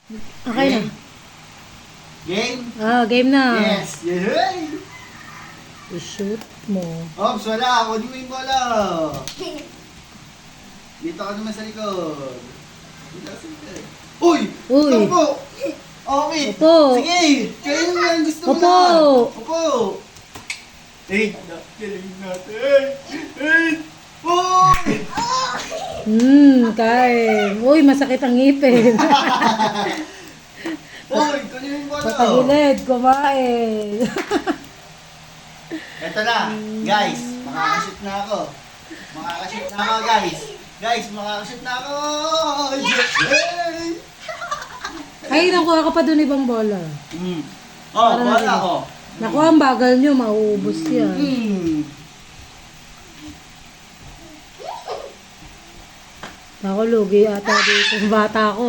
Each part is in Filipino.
Okay na. Game? Game na. Yes! Yay! I-shoot mo. Ops, wala. Kunin mo yung bola. Dito ka naman sa likod. Dito ka sa likod. Uy! Uy! Upo! Okay. Upo. Sige! Kaya naman gusto mo Upo. na. Upo! Eh, galing natin. Eh! Uy! Kain. Uy, masakit ang ngipin. Uy! Kunin mo yung bola. Patagilid, kumain. Eto na, guys, makakashoot na ako. Makakashoot na ako, guys. Guys, makakashoot na ako! Yay! Ay, nakuha ka pa dun ibang bola. Oh, Para bola na- ako. Nakuha ang bagal nyo, mauubos yan. Ako, lugi ata dito. Ang bata ko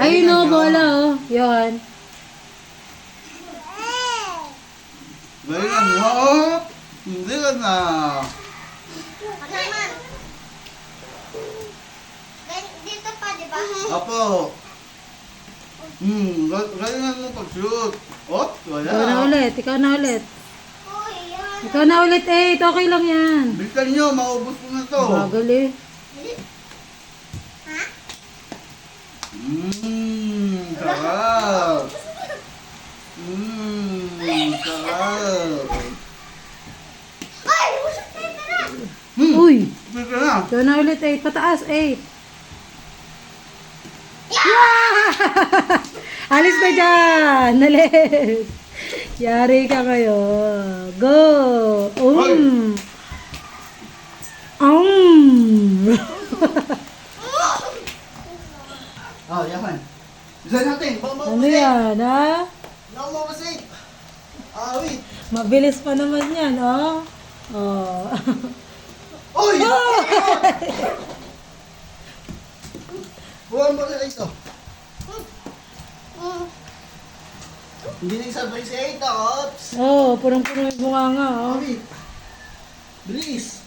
Ayun o, bola Yan. Galingan mo. Hindi ka na. Naman. Dito pa, di ba? Apo. Galingan mo pag-shoot. Oh, wala. Ikaw na ulit, ikaw na ulit. Uy, yan. Ikaw na ulit, okay lang yan. Bilisan nyo, maubos ko na to. Bagal eh. Ha? Sarap. Sarap. Ay, usap tayo na. Uy, Bilisan na. ikaw na ulit, pataas, 8. Alis na dyan! Alis! Yari ka ngayon. Go! Oh, yaman. Bilisan natin. Ano yan, ha? No mo kasi. Wait. Mabilis pa naman yan, oh. Uy! Buwan mo na ito. Hindi na sabay si Aita, Ops. Punong-puno yung bunganga, oh. Wait. Bilis.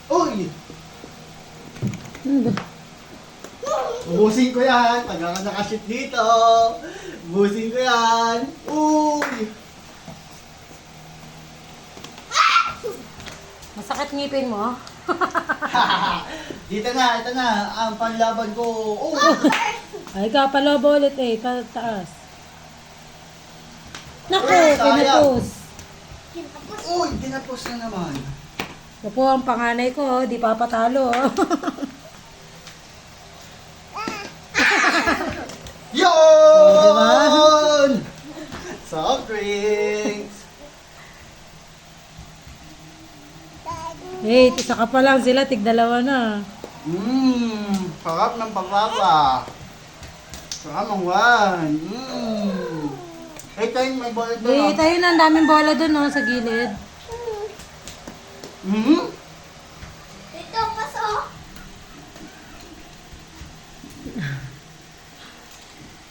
Uy! Ano ba? Ubusin ko yan. Pag ako nakashit dito. Ubusin ko yan. Uy! Masakit ngipin mo? Dito na, ito na. Ang panlaban ko. Oh! Ay, kapalobo ulit, taas. Naku, Ay, sayang. pinapos. Uy! Tinapos na naman. Ito po ang panganay ko, di papatalo. Yun! Soft drinks! Isa ka pa lang sila, tig-dalawa na. Sarap ng paglapa. Sarap ng one. Tayo may bola doon. Tayo na, ang daming bola dun, no, sa gilid. Dito, pasok.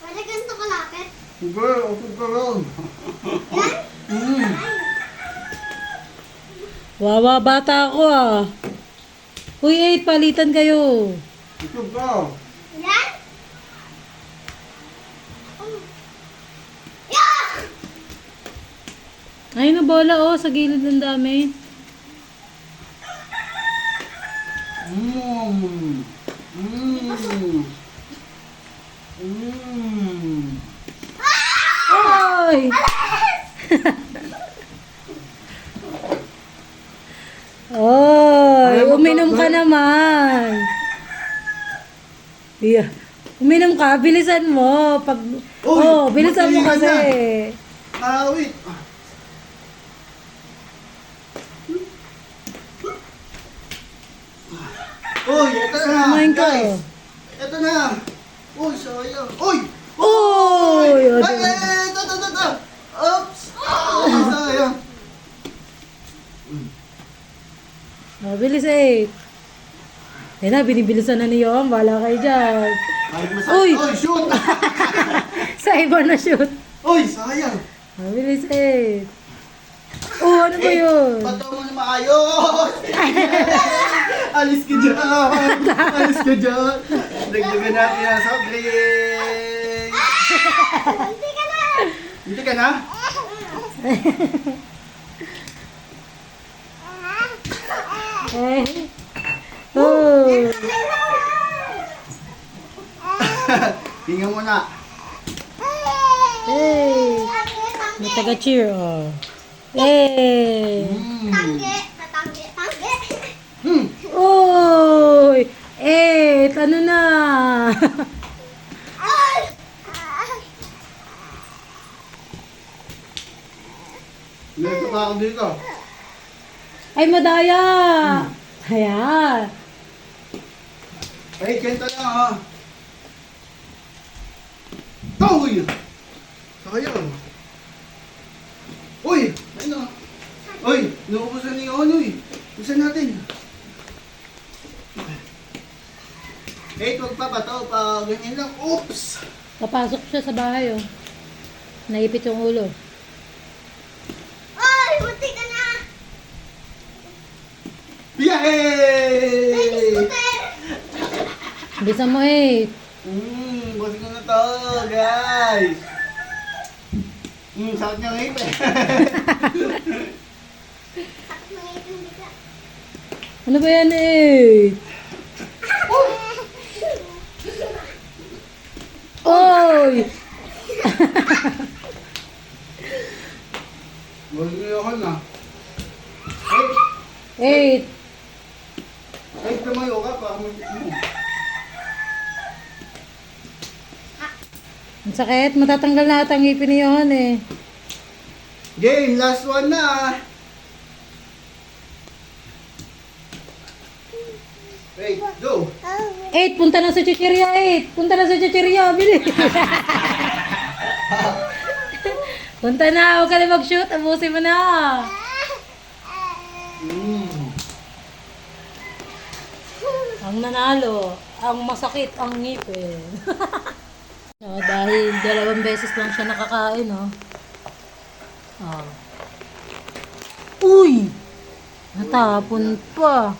Pwede ganito kalapit. Sige, okay ka lang. Wawa, bata ako, Uy, 8, palitan kayo. Ito ka. Yan? Yeah! Ayun na bola, sa gilid ng dami. Oy! Oy, uminom ka naman. Yeah. Uminom ka, bilisan mo. Bilisan mo magkailan kasi. Wait. Uy, ito na, Kumain ka. guys. Ito na. Uy, sayang. Uy! Oy! Ito. Oops! Sayang. Bilis 8. Yan na, binibilisan na ni Yoham. Wala kayo dyan. Uy! Uy, shoot! Sa iba na shoot. Uy, sayang. Bilis 8. Oh, ano ba yun? Bato mo na maayos! Alis ka dyan! Alis ka dyan! Dagdagan natin ang soft drink! Hindi ka na. Hindi ka na? Eh. Oh. Tingnan mo na. Hey. May taga-cheer, oh. Hey. Tangge. Tatangge. Tangge. Hmm. Oy! Eh, ano na? Ay! Dito pa ako dito. Ay, madaya! Ayan. Ay, kenta lang ha. Uy! Sayang. Uy! Ano? Uy! Nauubusan niyo ako, uy. Ubusan natin. Eh, huwag pa to. Pa ganyan lang. Oops! Papasok siya sa bahay, oh. Naipit yung ulo. Ay! Buti ka na. Yay! Scooter. Bisa mo, eh. Busin ko na to, guys. Sakit niya ngayon eh. Sakit na ngayon yung bigla. Ano ba yan, eh? Oy! Busin niyo ako na. Eh, Ay, tumayo ka pa. ang sakit. Matatanggal na ata ang ngipin ni Johan, eh. Game, last one na. Wait, go. 8, punta na sa chichirya, 8. Punta na sa chichirya, bili. Punta na, huwag ka na mag-shoot. Abusin mo na. Ang nanalo, ang masakit ang ngipin. So, dahil 2 beses lang siya nakakain, oh. Oh. Uy! Natapon pa.